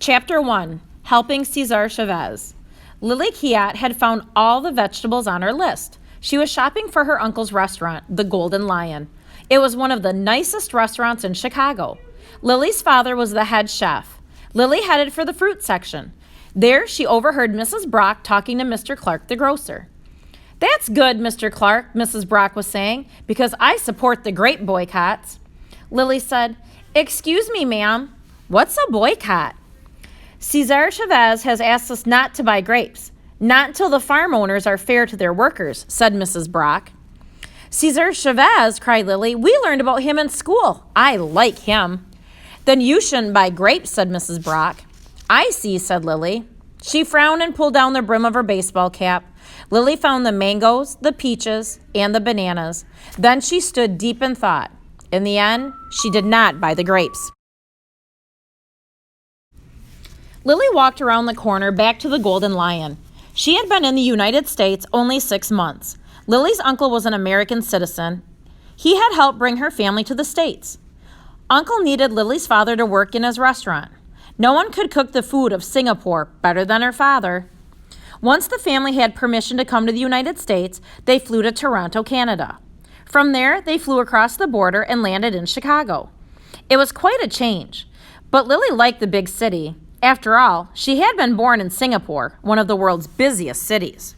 Chapter 1, Helping Cesar Chavez. Lili Kiat had found all the vegetables on her list. She was shopping for her uncle's restaurant, the Golden Lion. It was one of the nicest restaurants in Chicago. Lili's father was the head chef. Lili headed for the fruit section. There, she overheard Mrs. Brock talking to Mr. Clark, the grocer. "That's good, Mr. Clark," Mrs. Brock was saying, "because I support the grape boycotts." Lili said, "Excuse me, ma'am, what's a boycott?" "Cesar Chavez has asked us not to buy grapes. Not until the farm owners are fair to their workers," said Mrs. Brock. "Cesar Chavez," cried Lili. "We learned about him in school. I like him." "Then you shouldn't buy grapes," said Mrs. Brock. "I see," said Lili. She frowned and pulled down the brim of her baseball cap. Lili found the mangoes, the peaches, and the bananas. Then she stood deep in thought. In the end, she did not buy the grapes. Lili walked around the corner back to the Golden Lion. She had been in the United States only 6 months. Lili's uncle was an American citizen. He had helped bring her family to the States. Uncle needed Lili's father to work in his restaurant. No one could cook the food of Singapore better than her father. Once the family had permission to come to the United States, they flew to Toronto, Canada. From there, they flew across the border and landed in Chicago. It was quite a change, but Lili liked the big city. After all, she had been born in Singapore, one of the world's busiest cities.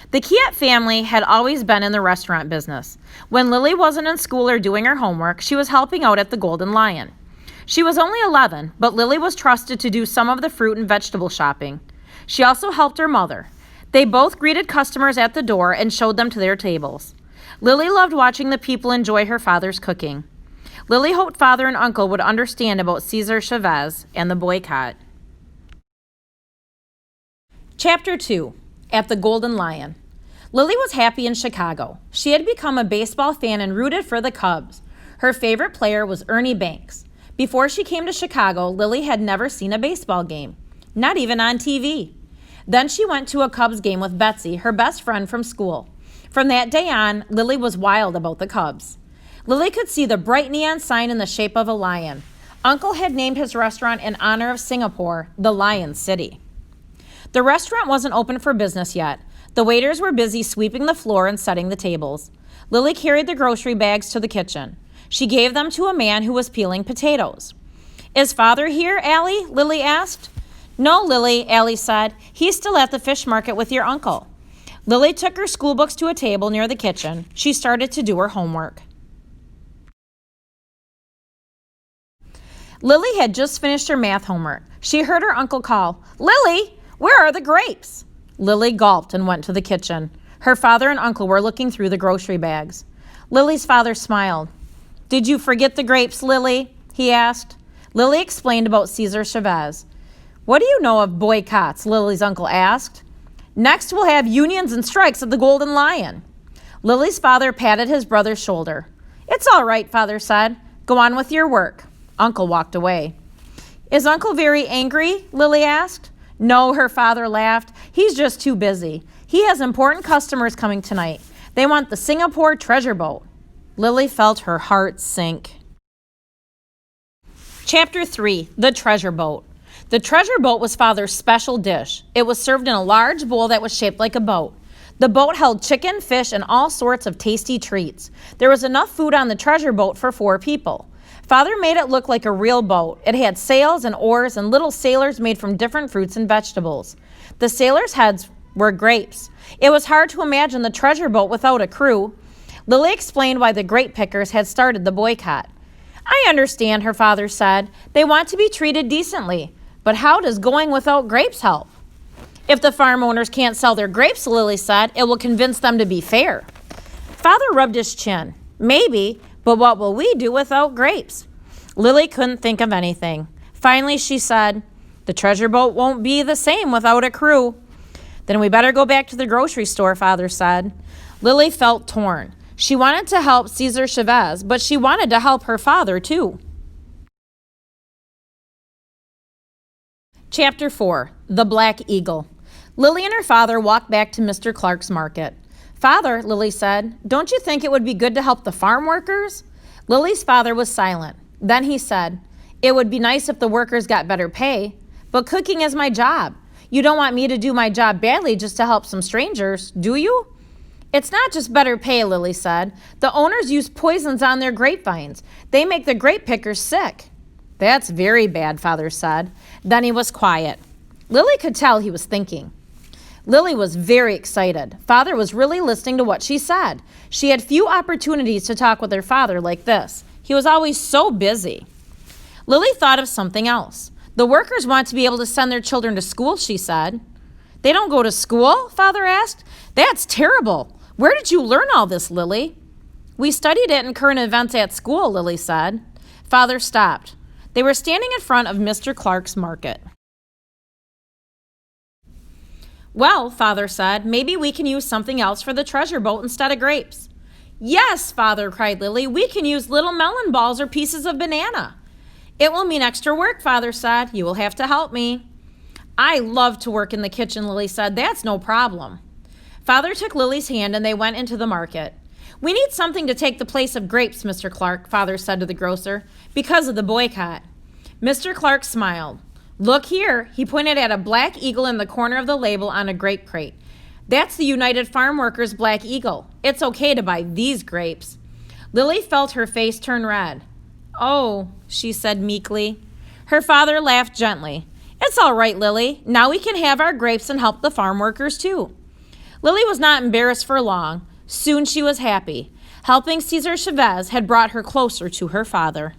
The Kiat family had always been in the restaurant business. When Lili wasn't in school or doing her homework, she was helping out at the Golden Lion. She was only 11, but Lili was trusted to do some of the fruit and vegetable shopping. She also helped her mother. They both greeted customers at the door and showed them to their tables. Lili loved watching the people enjoy her father's cooking. Lili hoped father and uncle would understand about Cesar Chavez and the boycott. Chapter 2, At the Golden Lion. Lili was happy in Chicago. She had become a baseball fan and rooted for the Cubs. Her favorite player was Ernie Banks. Before she came to Chicago, Lili had never seen a baseball game, not even on TV. Then she went to a Cubs game with Betsy, her best friend from school. From that day on, Lili was wild about the Cubs. Lili could see the bright neon sign in the shape of a lion. Uncle had named his restaurant in honor of Singapore, the Lion City. The restaurant wasn't open for business yet. The waiters were busy sweeping the floor and setting the tables. Lili carried the grocery bags to the kitchen. She gave them to a man who was peeling potatoes. "Is father here, Allie?" Lili asked. "No, Lili," Allie said. "He's still at the fish market with your uncle." Lili took her school books to a table near the kitchen. She started to do her homework. Lili had just finished her math homework. She heard her uncle call, "Lili, where are the grapes?" Lili gulped and went to the kitchen. Her father and uncle were looking through the grocery bags. Lili's father smiled. "Did you forget the grapes, Lili?" he asked. Lili explained about Cesar Chavez. "What do you know of boycotts?" Lili's uncle asked. "Next we'll have unions and strikes at the Golden Lion." Lili's father patted his brother's shoulder. "It's all right," father said. "Go on with your work." Uncle walked away. "Is Uncle very angry?" Lili asked. "No," her father laughed. "He's just too busy. He has important customers coming tonight. They want the Singapore treasure boat." Lili felt her heart sink. Chapter 3, The Treasure Boat. The treasure boat was father's special dish. It was served in a large bowl that was shaped like a boat. The boat held chicken, fish, and all sorts of tasty treats. There was enough food on the treasure boat for 4 people. Father made it look like a real boat. It had sails and oars and little sailors made from different fruits and vegetables. The sailors' heads were grapes. It was hard to imagine the treasure boat without a crew. Lili explained why the grape pickers had started the boycott. "I understand," her father said. "They want to be treated decently. But how does going without grapes help?" "If the farm owners can't sell their grapes," Lili said, "it will convince them to be fair." Father rubbed his chin. "Maybe, but what will we do without grapes?" Lili couldn't think of anything. Finally, she said, "The treasure boat won't be the same without a crew." "Then we better go back to the grocery store," father said. Lili felt torn. She wanted to help Cesar Chavez, but she wanted to help her father too. Chapter 4, The Black Eagle. Lili and her father walked back to Mr. Clark's market. "Father," Lili said, "don't you think it would be good to help the farm workers?" Lili's father was silent. Then he said, "It would be nice if the workers got better pay, but cooking is my job. You don't want me to do my job badly just to help some strangers, do you?" "It's not just better pay," Lili said. "The owners use poisons on their grapevines. They make the grape pickers sick." "That's very bad," Father said. Then he was quiet. Lili could tell he was thinking. Lili was very excited. Father was really listening to what she said. She had few opportunities to talk with her father like this. He was always so busy. Lili thought of something else. "The workers want to be able to send their children to school," she said. "They don't go to school?" Father asked. "That's terrible. Where did you learn all this, Lili?" "We studied it in current events at school," Lili said. Father stopped. They were standing in front of Mr. Clark's market. "Well," Father said, "maybe we can use something else for the treasure boat instead of grapes." "Yes," Father cried Lili, "we can use little melon balls or pieces of banana." "It will mean extra work," Father said. "You will have to help me." "I love to work in the kitchen," Lili said. "That's no problem." Father took Lili's hand and they went into the market. "We need something to take the place of grapes, Mr. Clark," Father said to the grocer, "because of the boycott." Mr. Clark smiled. "Look here," he pointed at a black eagle in the corner of the label on a grape crate. "That's the United Farm Workers Black Eagle. It's okay to buy these grapes." Lili felt her face turn red. "Oh," she said meekly. Her father laughed gently. "It's all right, Lili. Now we can have our grapes and help the farm workers too." Lili was not embarrassed for long. Soon she was happy. Helping Cesar Chavez had brought her closer to her father.